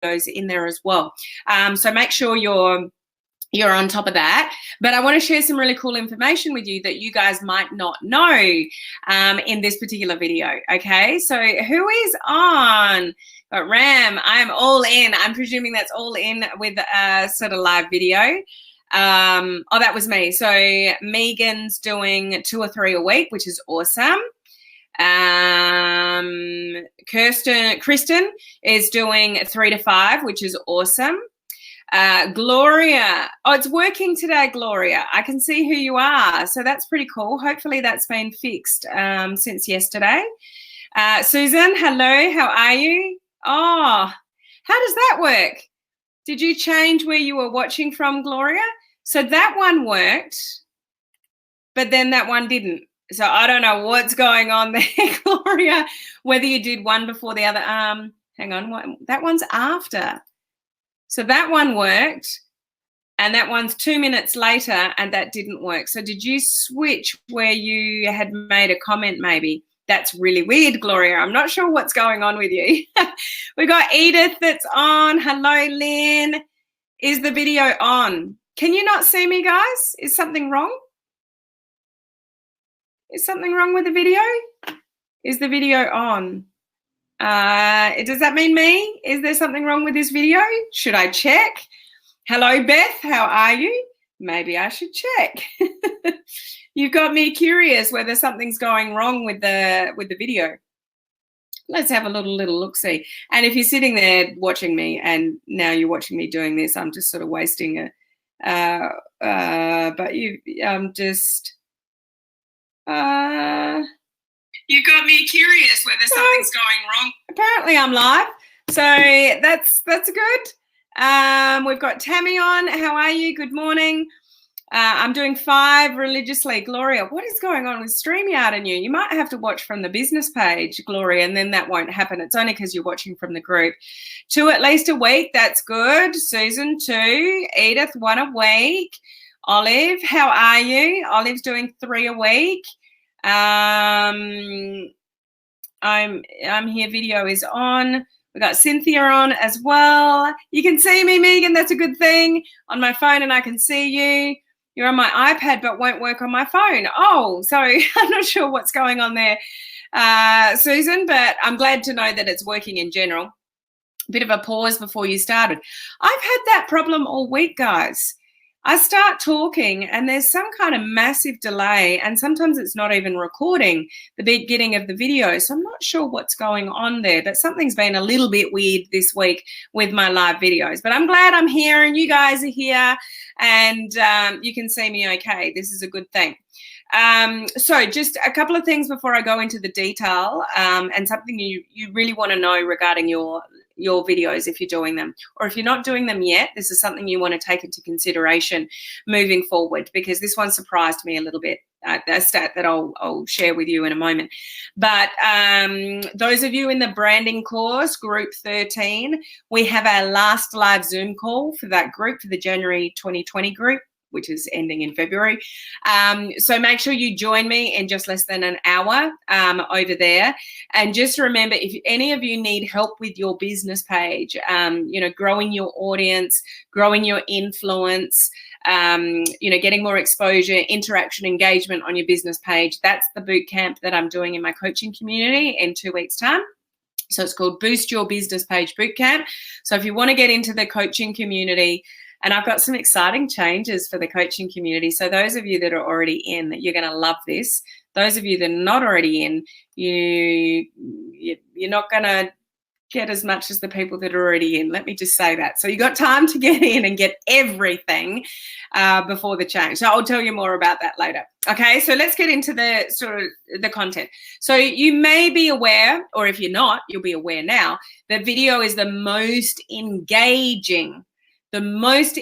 in there as well. So make sure you're on top of that. But I want to share some really cool information with you that you guys might not know in this particular video. Okay, so who is on? Got Ram, I'm all in. I'm presuming that's all in with a sort of live video. Oh, that was me. So Megan's doing 2 or 3 a week, which is awesome. Kristen is doing 3 to 5, which is awesome. Gloria, oh, it's working today, Gloria. I can see who you are, so that's pretty cool. Hopefully that's been fixed since yesterday. Susan, hello, how are you? Oh, how does that work? Did you change where you were watching from, Gloria? So that one worked, but then that one didn't. So I don't know what's going on there, Gloria, whether you did one before the other. Hang on, that one's after. So that one worked, and that one's 2 minutes later, and that didn't work. So did you switch where you had made a comment maybe? That's really weird, Gloria. I'm not sure what's going on with you. We got Edith that's on. Hello, Lynn. Is the video on? Can you not see me, guys? Is something wrong? Is something wrong with the video? Is the video on? Does that mean me? Is there something wrong with this video? Should I check? Hello, Beth. How are you? Maybe I should check. You've got me curious whether something's going wrong with the video. Let's have a little look-see. And if you're sitting there watching me and now you're watching me doing this, I'm just sort of wasting it. But I'm just... You've got me curious whether something's going wrong. Apparently I'm live, so that's good. We've got Tammy on. How are you? Good morning. I'm doing 5 religiously. Gloria, what is going on with StreamYard and you? You might have to watch from the business page, Gloria, and then that won't happen. It's only because you're watching from the group. 2 at least a week. That's good. Susan, 2. Edith, 1 a week. Olive, how are you? Olive's doing 3 a week. I'm here. Video is on. We got Cynthia on as well. You can see me, Megan. That's a good thing. On my phone, and I can see you. You're on my iPad, but won't work on my phone. Oh, so I'm not sure what's going on there, Susan. But I'm glad to know that it's working in general. Bit of a pause before you started. I've had that problem all week, guys. I start talking and there's some kind of massive delay, and sometimes it's not even recording the beginning of the video. So I'm not sure what's going on there, but something's been a little bit weird this week with my live videos. But I'm glad I'm here and you guys are here, and you can see me okay. This is a good thing. So just a couple of things before I go into the detail, and something you really want to know regarding your videos if you're doing them, or if you're not doing them yet, this is something you want to take into consideration moving forward, because this one surprised me a little bit, a stat that I'll share with you in a moment. But those of you in the branding course, group 13, we have our last live Zoom call for that group, for the January 2020 group, which is ending in February. So make sure you join me in just less than an hour over there. And just remember, if any of you need help with your business page, growing your audience, growing your influence, getting more exposure, interaction, engagement on your business page, that's the boot camp that I'm doing in my coaching community in 2 weeks' time. So it's called Boost Your Business Page Bootcamp. So if you want to get into the coaching community, and I've got some exciting changes for the coaching community. So those of you that are already in, you're going to love this. Those of you that are not already in, you're not going to get as much as the people that are already in. Let me just say that. So you got time to get in and get everything before the change. So I'll tell you more about that later. Okay, so let's get into the sort of the content. So you may be aware, or if you're not, you'll be aware now, that video is the most engaging shared most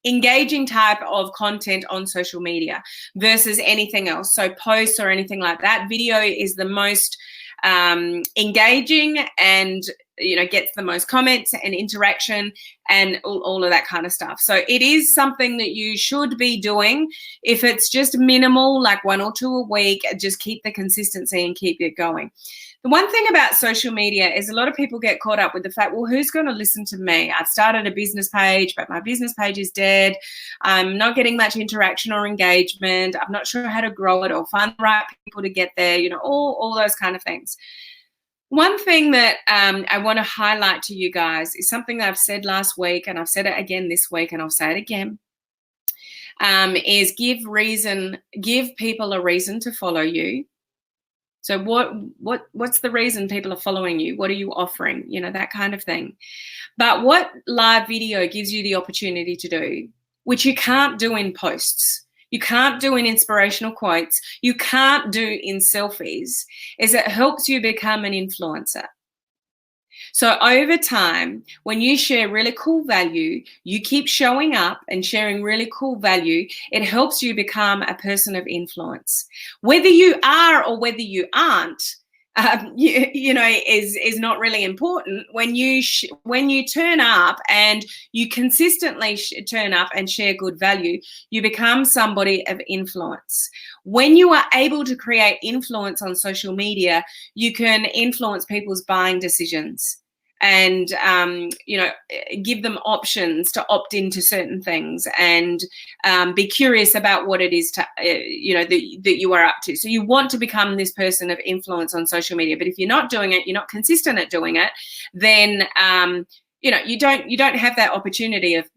engaging type of content on social media versus anything else. So posts or anything like that. Video is the most engaging and gets the most comments and interaction and all of that kind of stuff. So it is something that you should be doing. If it's just minimal, like 1 or 2 a week, just keep the consistency and keep it going. The one thing about social media is a lot of people get caught up with the fact, well, who's going to listen to me? I've started a business page, but my business page is dead. I'm not getting much interaction or engagement. I'm not sure how to grow it or find the right people to get there, all those kind of things. One thing that I want to highlight to you guys is something that I've said last week, and I've said it again this week, and I'll say it again, is give people a reason to follow you. So what's the reason people are following you? What are you offering? That kind of thing. But what live video gives you the opportunity to do, which you can't do in posts, you can't do in inspirational quotes, you can't do in selfies, is it helps you become an influencer. So over time, when you share really cool value, you keep showing up and sharing really cool value, it helps you become a person of influence. Whether you are or whether you aren't, is not really important. When you turn up and you consistently turn up and share good value, you become somebody of influence. When you are able to create influence on social media, you can influence people's buying decisions and give them options to opt into certain things and be curious about what it is to that you are up to. So you want to become this person of influence on social media, but if you're not doing it, you're not consistent at doing it, then you don't have that opportunity of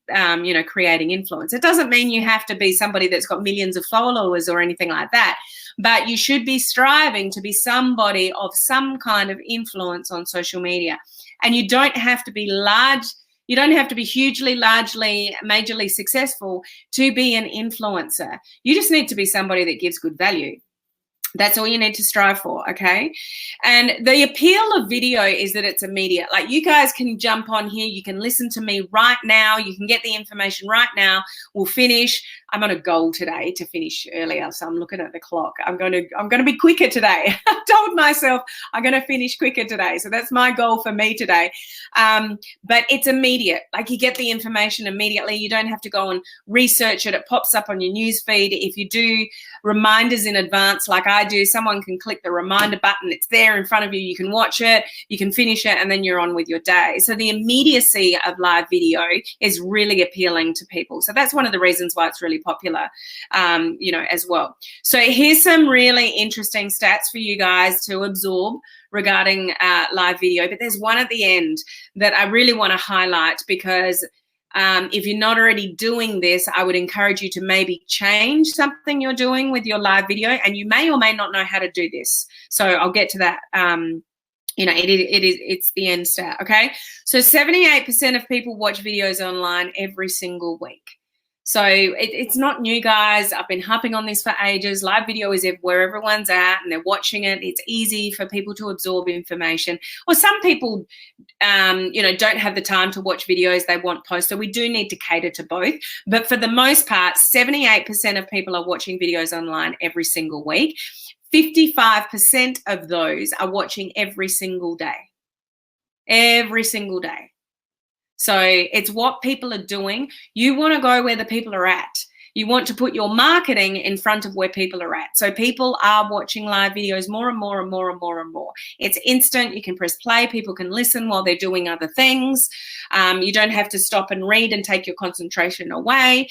creating influence. It doesn't mean you have to be somebody that's got millions of followers or anything like that, but you should be striving to be somebody of some kind of influence on social media. And you don't have to be large, you don't have to be hugely, largely, majorly successful to be an influencer. You just need to be somebody that gives good value. That's all you need to strive for, okay? And the appeal of video is that it's immediate. Like, you guys can jump on here, you can listen to me right now, you can get the information right now. We'll finish. I'm on a goal today to finish earlier, so I'm looking at the clock. I'm going to be quicker today. I told myself I'm going to finish quicker today, so that's my goal for me today. But it's immediate. Like, you get the information immediately. You don't have to go and research it. It pops up on your news feed. If you do reminders in advance, like I do, someone can click the reminder button. It's there in front of you. You can watch it, you can finish it, and then you're on with your day. So the immediacy of live video is really appealing to people. So that's one of the reasons why it's really popular, as well. So here's some really interesting stats for you guys to absorb regarding live video. But there's one at the end that I really want to highlight, because if you're not already doing this, I would encourage you to maybe change something you're doing with your live video, and you may or may not know how to do this. So I'll get to that. It's the end stat, okay? So 78% of people watch videos online every single week. So it's not new, guys. I've been harping on this for ages. Live video is where everyone's at and they're watching it. It's easy for people to absorb information. Or some people, don't have the time to watch videos. They want posts. So we do need to cater to both. But for the most part, 78% of people are watching videos online every single week. 55% of those are watching every single day. Every single day. So it's what people are doing. You want to go where the people are at. You want to put your marketing in front of where people are at. So people are watching live videos more and more and more and more and more. It's instant. You can press play. People can listen while they're doing other things. You don't have to stop and read and take your concentration away.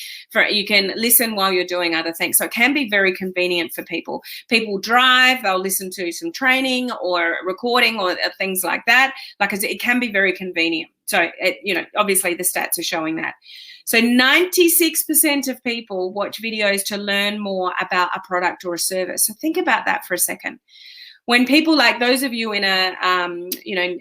You can listen while you're doing other things. So it can be very convenient for people. People drive, they'll listen to some training or recording or things like that. Like I said, it can be very convenient. So, obviously the stats are showing that. So 96% of people watch videos to learn more about a product or a service. So think about that for a second. When people, like those of you in a,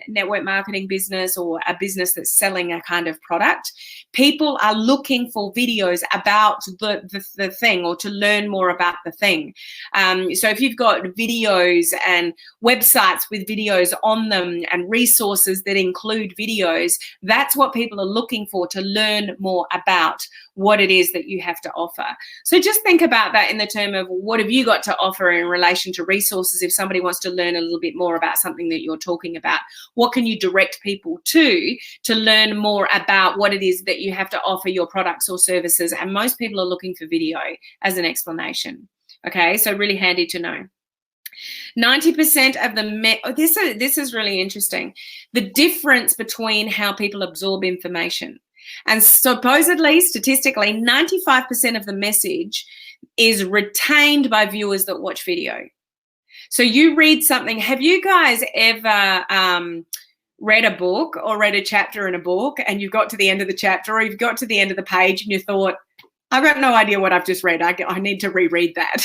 network marketing business or a business that's selling a kind of product, people are looking for videos about the thing or to learn more about the thing. So if you've got videos and websites with videos on them and resources that include videos, that's what people are looking for, to learn more about what it is that you have to offer. So just think about that in the term of what have you got to offer in relation to resources if somebody wants wants to learn a little bit more about something that you're talking about? What can you direct people to learn more about what it is that you have to offer your products or services? And most people are looking for video as an explanation. Okay, so really handy to know. 90% of the this is really interesting. The difference between how people absorb information. And supposedly, statistically, 95% of the message is retained by viewers that watch video. So you read something. Have you guys ever read a book or read a chapter in a book, and you've got to the end of the chapter, or you've got to the end of the page and you thought, I've got no idea what I've just read. I need to reread that.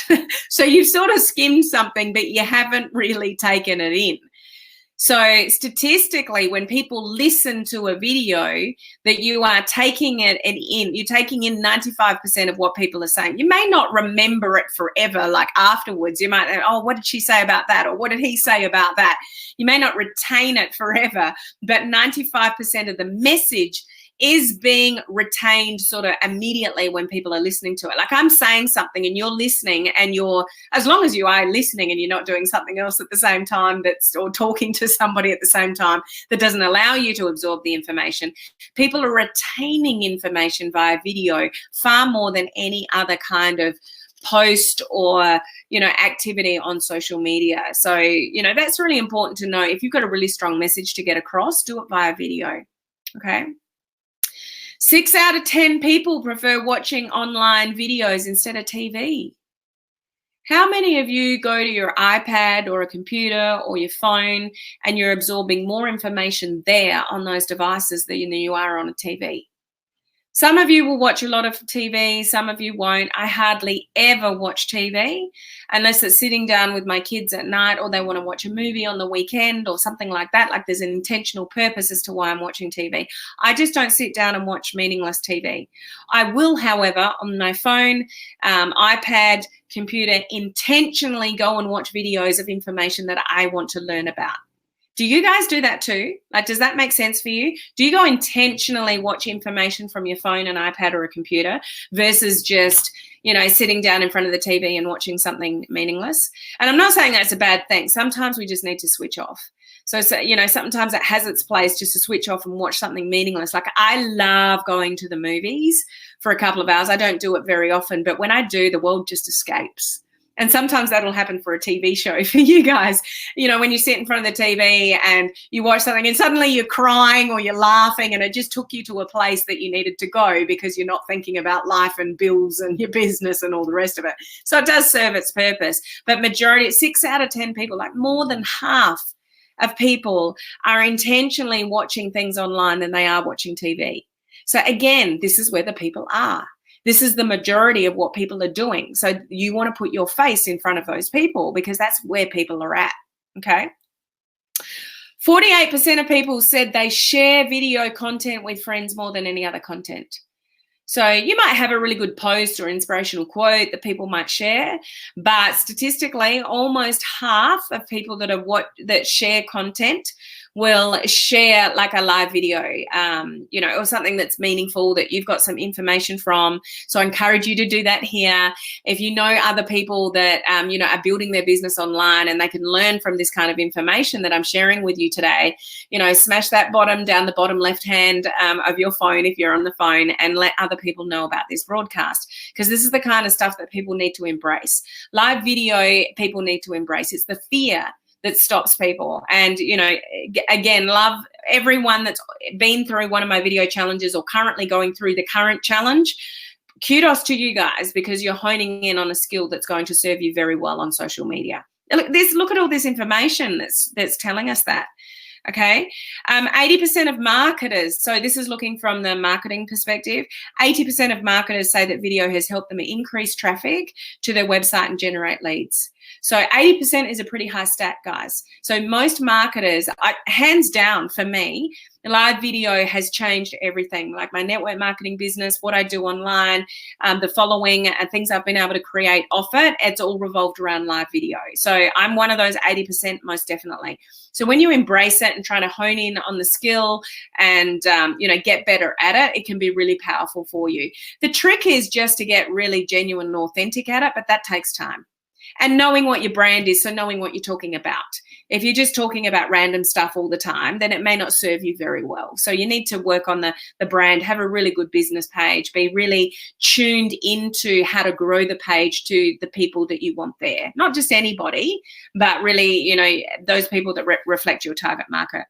So you've sort of skimmed something, but you haven't really taken it in. So statistically, when people listen to a video, that you are taking it in, you're taking in 95% of what people are saying. You may not remember it forever, like afterwards. You might, oh, what did she say about that? Or what did he say about that? You may not retain it forever, but 95% of the message is being retained sort of immediately when people are listening to it. Like I'm saying something and you're listening, and as long as you are listening and you're not doing something else at the same time or talking to somebody at the same time that doesn't allow you to absorb the information, people are retaining information via video far more than any other kind of post or, activity on social media. So, that's really important to know. If you've got a really strong message to get across, do it via video. Okay. 6 out of 10 people prefer watching online videos instead of TV. How many of you go to your iPad or a computer or your phone and you're absorbing more information there on those devices than you are on a TV? Some of you will watch a lot of TV, some of you won't. I hardly ever watch TV unless it's sitting down with my kids at night, or they want to watch a movie on the weekend or something like that. Like there's an intentional purpose as to why I'm watching TV. I just don't sit down and watch meaningless TV. I will, however, on my phone, iPad, computer, intentionally go and watch videos of information that I want to learn about. Do you guys do that too? Like, does that make sense for you? Do you go intentionally watch information from your phone, an iPad, or a computer versus just, sitting down in front of the TV and watching something meaningless? And I'm not saying that's a bad thing. Sometimes we just need to switch off. So sometimes it has its place just to switch off and watch something meaningless. Like I love going to the movies for a couple of hours. I don't do it very often, but when I do, the world just escapes. And sometimes that'll happen for a TV show for you guys. When you sit in front of the TV and you watch something and suddenly you're crying or you're laughing, and it just took you to a place that you needed to go because you're not thinking about life and bills and your business and all the rest of it. So it does serve its purpose. But 6 out of 10 people, like more than half of people, are intentionally watching things online than they are watching TV. So again, this is where the people are. This is the majority of what people are doing. So you want to put your face in front of those people because that's where people are at, okay? 48% of people said they share video content with friends more than any other content. So you might have a really good post or inspirational quote that people might share, but statistically, almost half of people that share content will share like a live video, or something that's meaningful that you've got some information from. So I encourage you to do that here. If you know other people that, are building their business online and they can learn from this kind of information that I'm sharing with you today, smash that down the bottom left hand of your phone if you're on the phone, and let other people know about this broadcast, because this is the kind of stuff that people need to embrace. Live video, people need to embrace. It's the fear that stops people. And, again, love everyone that's been through one of my video challenges or currently going through the current challenge. Kudos to you guys, because you're honing in on a skill that's going to serve you very well on social media. Look at all this information that's telling us that. Okay, 80% of marketers, so this is looking from the marketing perspective, 80% of marketers say that video has helped them increase traffic to their website and generate leads. So 80% is a pretty high stat, guys. So most marketers, hands down for me, live video has changed everything, like my network marketing business, what I do online, the following and things I've been able to create off it. It's all revolved around live video. So I'm one of those 80%, most definitely. So when you embrace it and try to hone in on the skill and, get better at it, it can be really powerful for you. The trick is just to get really genuine and authentic at it, but that takes time. And knowing what your brand is, so knowing what you're talking about. If you're just talking about random stuff all the time, then it may not serve you very well. So you need to work on the brand, have a really good business page, be really tuned into how to grow the page to the people that you want there. Not just anybody, but really, you know, those people that reflect your target market.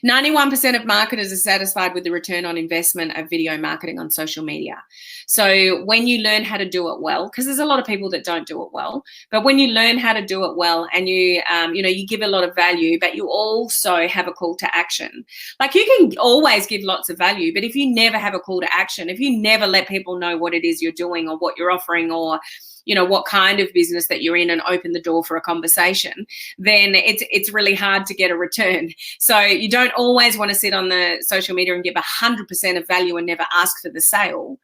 91% of marketers are satisfied with the return on investment of video marketing on social media. So when you learn how to do it well, because there's a lot of people that don't do it well, but when you learn how to do it well and you, you know, you give a lot of value, but you also have a call to action. Like, you can always give lots of value, but if you never have a call to action, if you never let people know what it is you're doing or what you're offering, or you know, what kind of business that you're in, and open the door for a conversation, then it's really hard to get a return. So you don't always want to sit on the social media and give 100% of value and never ask for the sale,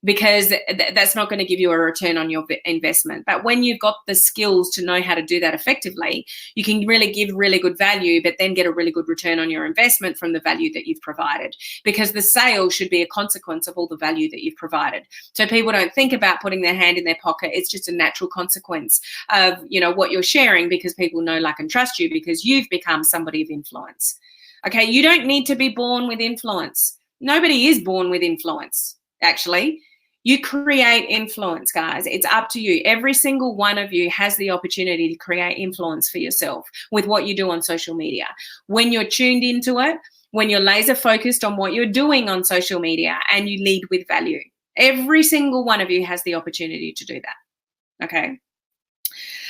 because that's not going to give you a return on your investment. But when you've got the skills to know how to do that effectively, you can really give really good value, but then get a really good return on your investment from the value that you've provided, because the sale should be a consequence of all the value that you've provided. So people don't think about putting their hand in their pocket. It's just a natural consequence of, you know, what you're sharing, because people know, like, and trust you, because you've become somebody of influence. Okay, you don't need to be born with influence. Nobody is born with influence, actually. You create influence, guys. It's up to you. Every single one of you has the opportunity to create influence for yourself with what you do on social media. When you're tuned into it, when you're laser focused on what you're doing on social media, and you lead with value. Every single one of you has the opportunity to do that. Okay.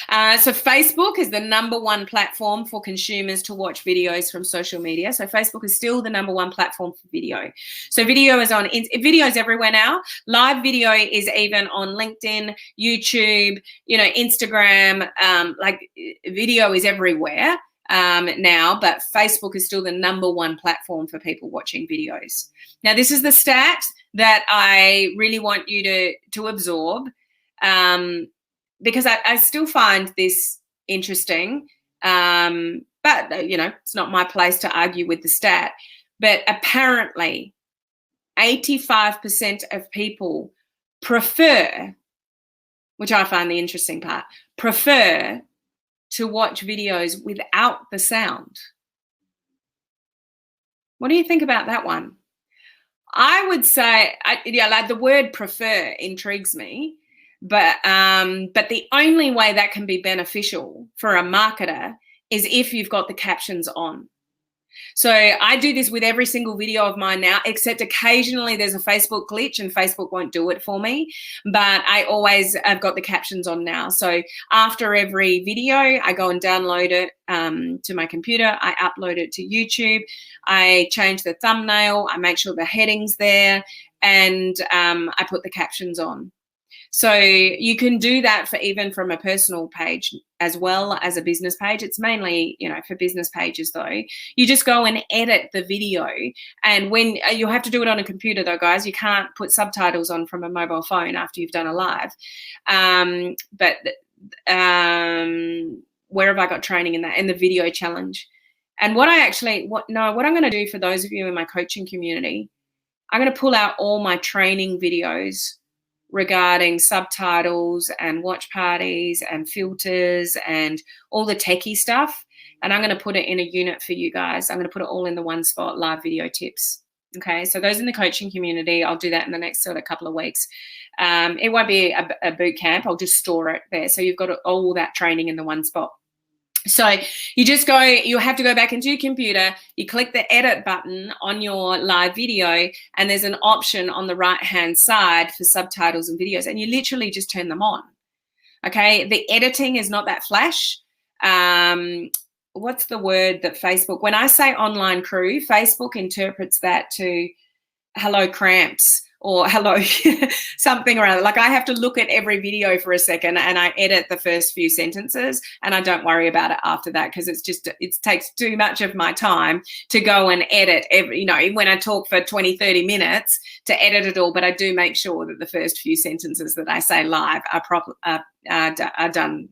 So Facebook is the #1 platform for consumers to watch videos from social media. So Facebook is still the #1 platform for video. So video is on, videos everywhere now. Live video is even on LinkedIn, YouTube, you know, Instagram, like, video is everywhere now, but Facebook is still the #1 platform for people watching videos. Now, this is the stat that I really want you to absorb. Because I still find this interesting, but, you know, it's not my place to argue with the stat. But apparently 85% of people prefer, which I find the interesting part, prefer to watch videos without the sound. What do you think about that one? I would say, yeah, like, the word prefer intrigues me. But the only way that can be beneficial for a marketer is if you've got the captions on. So I do this with every single video of mine now, except occasionally there's a Facebook glitch and Facebook won't do it for me. But I've got the captions on now. So after every video, I go and download it to my computer. I upload it to YouTube. I change the thumbnail. I make sure the heading's there, and I put the captions on. So you can do that for even from a personal page as well as a business page. It's mainly, you know, for business pages though. You just go and edit the video, and when you'll have to do it on a computer though, guys. You can't put subtitles on from a mobile phone after you've done a live. But where have I got training in that? In the video challenge. And what I'm going to do for those of you in my coaching community, I'm going to pull out all my training videos regarding subtitles and watch parties and filters and all the techie stuff. And I'm going to put it in a unit for you guys. I'm going to put it all in the one spot, live video tips. Okay, so those in the coaching community, I'll do that in the next sort of couple of weeks. It won't be a boot camp. I'll just store it there. So you've got all that training in the one spot. So you have to go back into your computer, you click the edit button on your live video, and there's an option on the right-hand side for subtitles and videos, and you literally just turn them on. Okay, the editing is not that flash. What's the word that Facebook, when I say online crew, Facebook interprets that to hello cramps, or hello something around it. Like, I have to look at every video for a second, and I edit the first few sentences, and I don't worry about it after that, because it takes too much of my time to go and edit every, you know, when I talk for 20-30 minutes to edit it all. But I do make sure that the first few sentences that I say live are done,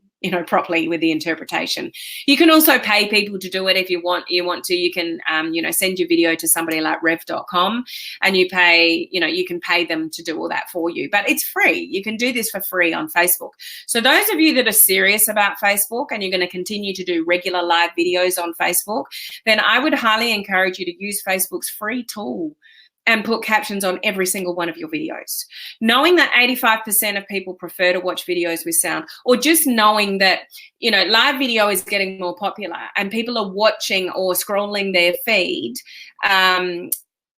properly with the interpretation. You can also pay people to do it if you want to. You can, send your video to somebody like rev.com and you can pay them to do all that for you. But it's free. You can do this for free on Facebook. So those of you that are serious about Facebook and you're going to continue to do regular live videos on Facebook, then I would highly encourage you to use Facebook's free tool and put captions on every single one of your videos. Knowing that 85% of people prefer to watch videos with sound, or just knowing that, live video is getting more popular and people are watching or scrolling their feed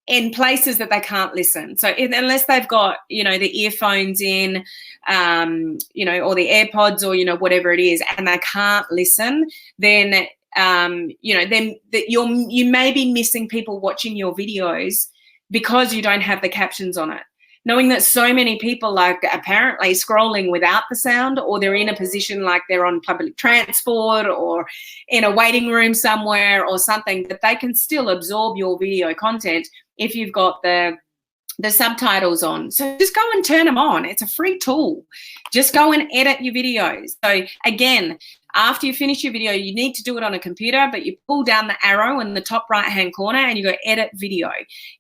in places that they can't listen. So unless they've got, the earphones in, or the AirPods or, whatever it is, and they can't listen, then, you may be missing people watching your videos because you don't have the captions on it. Knowing that so many people are apparently scrolling without the sound, or they're in a position like they're on public transport or in a waiting room somewhere or something, that they can still absorb your video content if you've got the subtitles on. So just go and turn them on. It's a free tool. Just go and edit your videos. So again, after you finish your video, you need to do it on a computer, but you pull down the arrow in the top right-hand corner and you go edit video.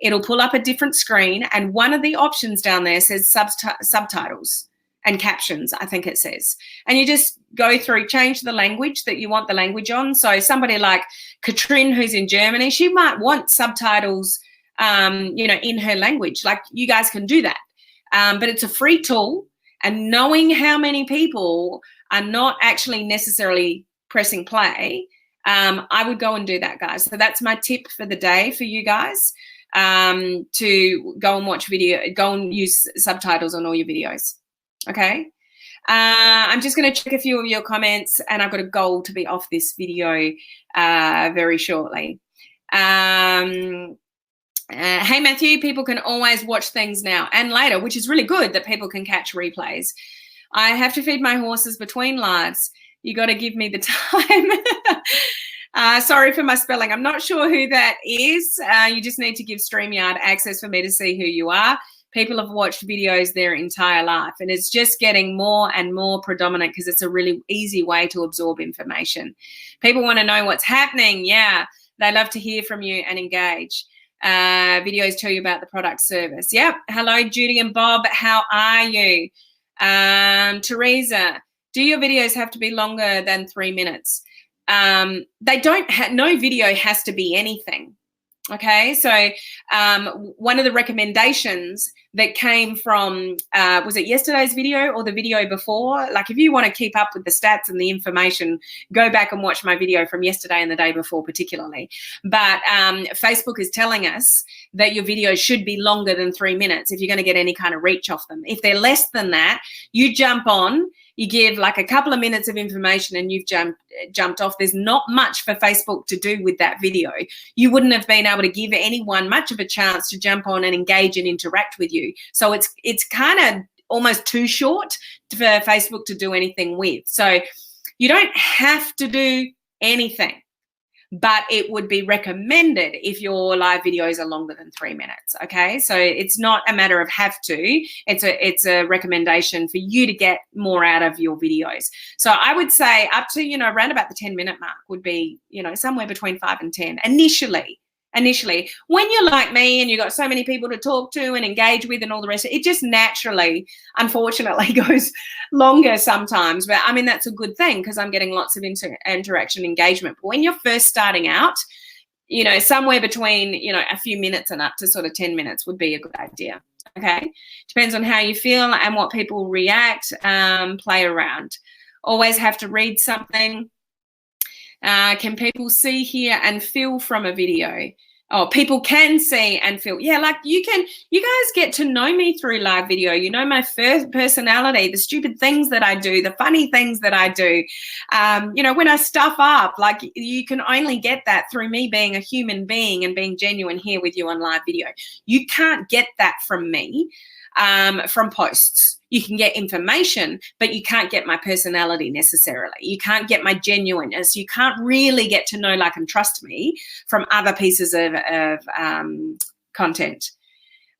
It'll pull up a different screen, and one of the options down there says subtitles and captions, I think it says. And you just go through, change the language that you want the language on. So somebody like Katrin, who's in Germany, she might want subtitles in her language. Like, you guys can do that. But it's a free tool, and knowing how many people are not actually necessarily pressing play, I would go and do that, guys. So that's my tip for the day for you guys, to go and watch video, go and use subtitles on all your videos. Okay. I'm just going to check a few of your comments, and I've got a goal to be off this video very shortly. Hey, Matthew, people can always watch things now and later, which is really good that people can catch replays. I have to feed my horses between lives. You got to give me the time. Sorry for my spelling. I'm not sure who that is. You just need to give StreamYard access for me to see who you are. People have watched videos their entire life, and it's just getting more and more predominant because it's a really easy way to absorb information. People want to know what's happening. Yeah, they love to hear from you and engage. Videos tell you about the product service. Yep. Hello, Judy and Bob. How are you? Teresa, do your videos have to be longer than 3 minutes? They don't no video has to be anything. Okay, so one of the recommendations that came from, was it yesterday's video or the video before? Like, if you want to keep up with the stats and the information, go back and watch my video from yesterday and the day before particularly. But Facebook is telling us that your videos should be longer than 3 minutes if you're going to get any kind of reach off them. If they're less than that, you jump on, you give like a couple of minutes of information and you've jumped off. There's not much for Facebook to do with that video. You wouldn't have been able to give anyone much of a chance to jump on and engage and interact with you. So it's kind of almost too short for Facebook to do anything with. So you don't have to do anything, but it would be recommended if your live videos are longer than 3 minutes. Okay, so it's not a matter of have to, it's a recommendation for you to get more out of your videos. So I would say up to, around about the 10-minute mark would be, somewhere between 5 and 10 initially. When you're like me and you've got so many people to talk to and engage with and all the rest, it just naturally, unfortunately, goes longer sometimes. But I mean, that's a good thing because I'm getting lots of interaction engagement. But when you're first starting out, somewhere between, a few minutes and up to sort of 10 minutes would be a good idea. Okay. Depends on how you feel and what people react, play around. Always have to read something. Can people see, hear, and feel from a video? Oh, people can see and feel. Yeah, like you guys get to know me through live video. You know my first personality, the stupid things that I do, the funny things that I do. When I stuff up, like you can only get that through me being a human being and being genuine here with you on live video. You can't get that from me. From posts. You can get information, but you can't get my personality necessarily. You can't get my genuineness. You can't really get to know, like, and trust me from other pieces of content.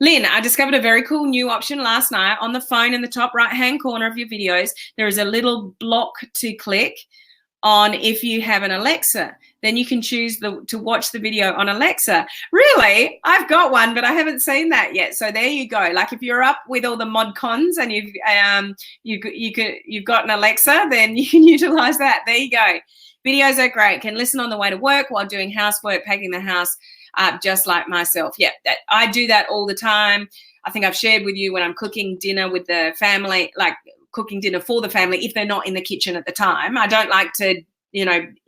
Lynn, I discovered a very cool new option last night. On the phone in the top right-hand corner of your videos, there is a little block to click on if you have an Alexa. Then you can choose to watch the video on Alexa. Really? I've got one, but I haven't seen that yet. So there you go. Like if you're up with all the mod cons and you've got an Alexa, then you can utilize that. There you go. Videos are great. Can listen on the way to work while doing housework, packing the house, just like myself. Yeah, I do that all the time. I think I've shared with you when I'm cooking dinner with the family, like cooking dinner for the family, if they're not in the kitchen at the time. I don't like to,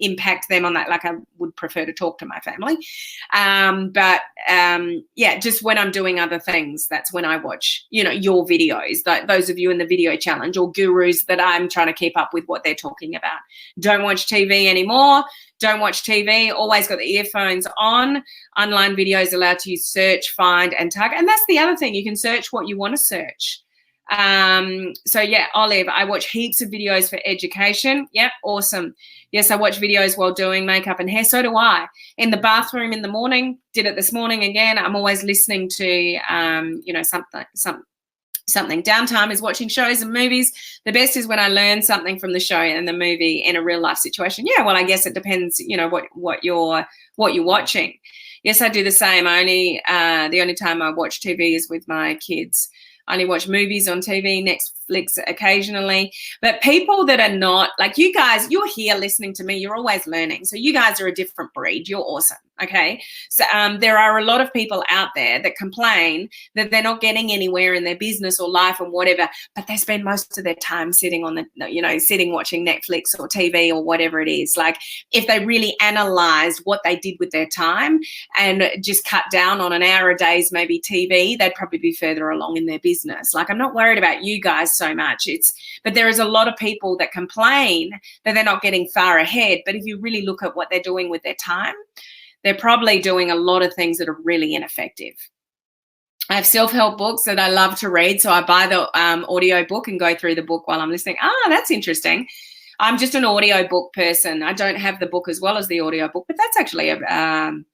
impact them on that. Like I would prefer to talk to my family. Yeah, just when I'm doing other things, that's when I watch, your videos, those of you in the video challenge or gurus that I'm trying to keep up with what they're talking about. Don't watch TV anymore. Don't watch TV. Always got the earphones on. Online videos allowed to use search, find, and tag. And that's the other thing. You can search what you want to search. So yeah, Olive, I watch heaps of videos for education. Yep, awesome. Yes, I watch videos while doing makeup and hair. So do I. In the bathroom in the morning, did it this morning again. I'm always listening to, something. Downtime is watching shows and movies. The best is when I learn something from the show and the movie in a real life situation. Yeah, well, I guess it depends, what you're watching. Yes, I do the same. The only time I watch TV is with my kids. I only watch movies on TV, Netflix occasionally. But people that are not, like you guys, you're here listening to me. You're always learning. So you guys are a different breed. You're awesome. Okay. So there are a lot of people out there that complain that they're not getting anywhere in their business or life and whatever, but they spend most of their time sitting on sitting watching Netflix or TV or whatever it is. Like if they really analyzed what they did with their time and just cut down on an hour a day's maybe TV, they'd probably be further along in their business. Like I'm not worried about you guys so much. But there is a lot of people that complain that they're not getting far ahead. But if you really look at what they're doing with their time, they're probably doing a lot of things that are really ineffective. I have self-help books that I love to read. So I buy the audio book and go through the book while I'm listening. That's interesting. I'm just an audio book person. I don't have the book as well as the audio book, but that's actually a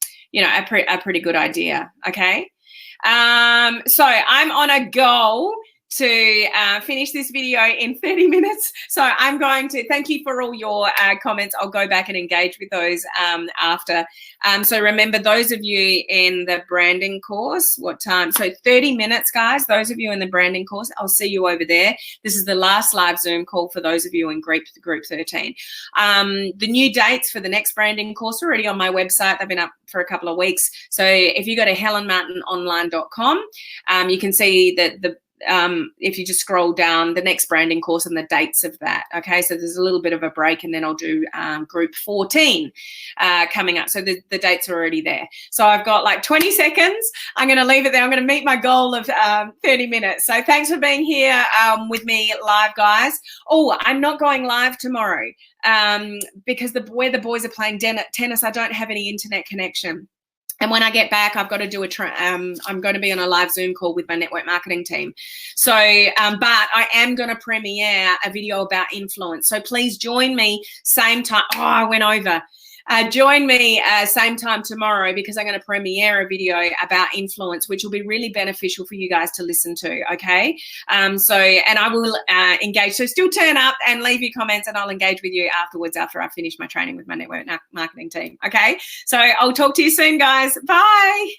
pretty good idea. Okay. So I'm on a goal to finish this video in 30 minutes. So I'm going to thank you for all your comments. I'll go back and engage with those after. So remember, those of you in the branding course, what time? So 30 minutes, guys. Those of you in the branding course, I'll see you over there. This is the last live Zoom call for those of you in group 13. The new dates for the next branding course are already on my website. They've been up for a couple of weeks. So if you go to helenmartinonline.com, you can see that if you just scroll down the next branding course and the dates of that. Okay, so there's a little bit of a break and then I'll do group 14 coming up. So the dates are already there. So I've got like 20 seconds. I'm going to leave it there. I'm going to meet my goal of 30 minutes. So thanks for being here with me live, guys. Oh, I'm not going live tomorrow because where the boys are playing tennis, I don't have any internet connection. And when I get back, I've got to do I'm going to be on a live Zoom call with my network marketing team. So, but I am going to premiere a video about influence. So please join me same time. Oh, I went over. Join me same time tomorrow because I'm going to premiere a video about influence, which will be really beneficial for you guys to listen to. Okay. And I will engage. So still turn up and leave your comments and I'll engage with you afterwards after I finish my training with my network marketing team. Okay. So I'll talk to you soon, guys. Bye.